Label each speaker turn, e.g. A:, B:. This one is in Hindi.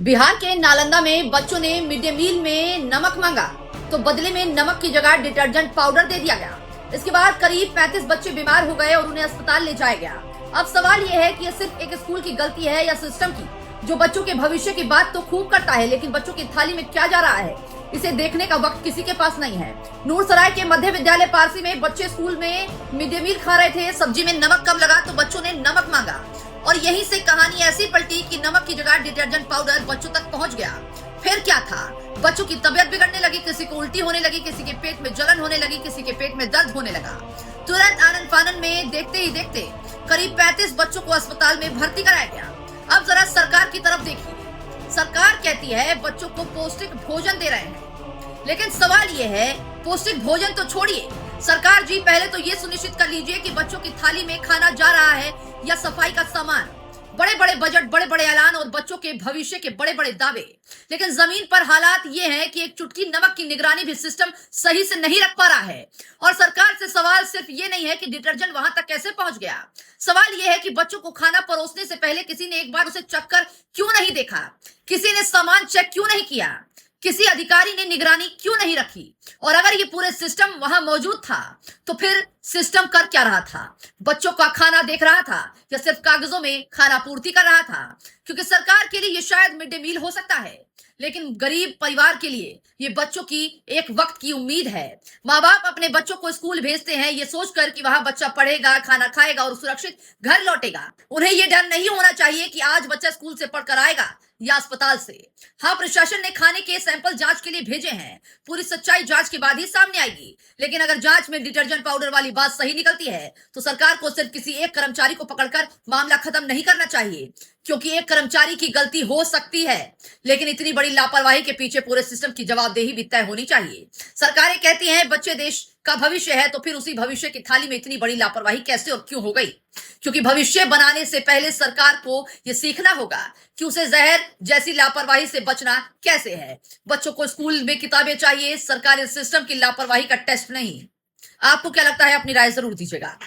A: बिहार के नालंदा में बच्चों ने मिड डे मील में नमक मांगा तो बदले में नमक की जगह डिटर्जेंट पाउडर दे दिया गया। इसके बाद करीब 35 बच्चे बीमार हो गए और उन्हें अस्पताल ले जाया गया। अब सवाल यह है कि यह सिर्फ एक स्कूल की गलती है या सिस्टम की, जो बच्चों के भविष्य की बात तो खूब करता है, लेकिन बच्चों की थाली में क्या जा रहा है इसे देखने का वक्त किसी के पास नहीं है। नूरसराय के मध्य विद्यालय पारसी में बच्चे स्कूल में मिड डे मील खा रहे थे। सब्जी में नमक कम लगा तो बच्चों ने नमक मांगा और यहीं से कहानी ऐसी पलटी कि नमक की जगह डिटर्जेंट पाउडर बच्चों तक पहुंच गया। फिर क्या था, बच्चों की तबीयत बिगड़ने लगी, किसी को उल्टी होने लगी, किसी के पेट में जलन होने लगी, किसी के पेट में दर्द होने लगा। तुरंत आनन फानन में देखते ही देखते करीब 35 बच्चों को अस्पताल में भर्ती कराया गया। अब जरा सरकार की तरफ देखिए। सरकार कहती है बच्चों को पौष्टिक भोजन दे रहे हैं, लेकिन सवाल ये है पौष्टिक भोजन तो छोड़िए, सरकार जी पहले तो ये सुनिश्चित कर लीजिए कि बच्चों की थाली में खाना जा रहा है या सफाई का सामान। बड़े बड़े बजट, बड़े बड़े ऐलान और बच्चों के भविष्य के बड़े बड़े दावे, लेकिन जमीन पर हालात ये हैं कि एक चुटकी नमक की निगरानी भी सिस्टम सही से नहीं रख पा रहा है। और सरकार से सवाल सिर्फ ये नहीं है कि डिटर्जेंट वहां तक कैसे पहुंच गया, सवाल ये है कि बच्चों को खाना परोसने से पहले किसी ने एक बार उसे चख कर क्यों नहीं देखा, किसी ने सामान चेक क्यों नहीं किया, किसी अधिकारी ने निगरानी क्यों नहीं रखी। और अगर ये पूरे सिस्टम वहां मौजूद था तो फिर सिस्टम कर क्या रहा था? बच्चों का खाना देख रहा था या सिर्फ कागजों में खाना पूर्ति कर रहा था? क्योंकि सरकार के लिए ये शायद मिड डे मील हो सकता है, लेकिन गरीब परिवार के लिए ये बच्चों की एक वक्त की उम्मीद है। माँ बाप अपने बच्चों को स्कूल भेजते हैं ये सोचकर कि वहां बच्चा पढ़ेगा, खाना खाएगा और सुरक्षित घर लौटेगा। उन्हें ये डर नहीं होना चाहिए कि आज बच्चा स्कूल से पढ़कर आएगा या अस्पताल से। हाँ, प्रशासन ने खाने के सैंपल जांच के लिए भेजे हैं, पूरी सच्चाई जांच के बाद ही सामने आएगी। लेकिन अगर जांच में डिटर्जेंट पाउडर वाली बात सही निकलती है तो सरकार को सिर्फ किसी एक कर्मचारी को पकड़कर मामला खत्म नहीं करना चाहिए, क्योंकि एक कर्मचारी की गलती हो सकती है, लेकिन इतनी बड़ी लापरवाही के पीछे पूरे सिस्टम की जवाबदेही भी तय होनी चाहिए। सरकारें कहती हैं बच्चे देश का भविष्य है, तो फिर उसी भविष्य की थाली में इतनी बड़ी लापरवाही कैसे और क्यों हो गई? क्योंकि भविष्य बनाने से पहले सरकार को यह सीखना होगा कि उसे जहर जैसी लापरवाही से बचना कैसे है। बच्चों को स्कूल में किताबें चाहिए, सरकारी सिस्टम की लापरवाही का टेस्ट नहीं। आपको क्या लगता है? अपनी राय जरूर दीजिएगा।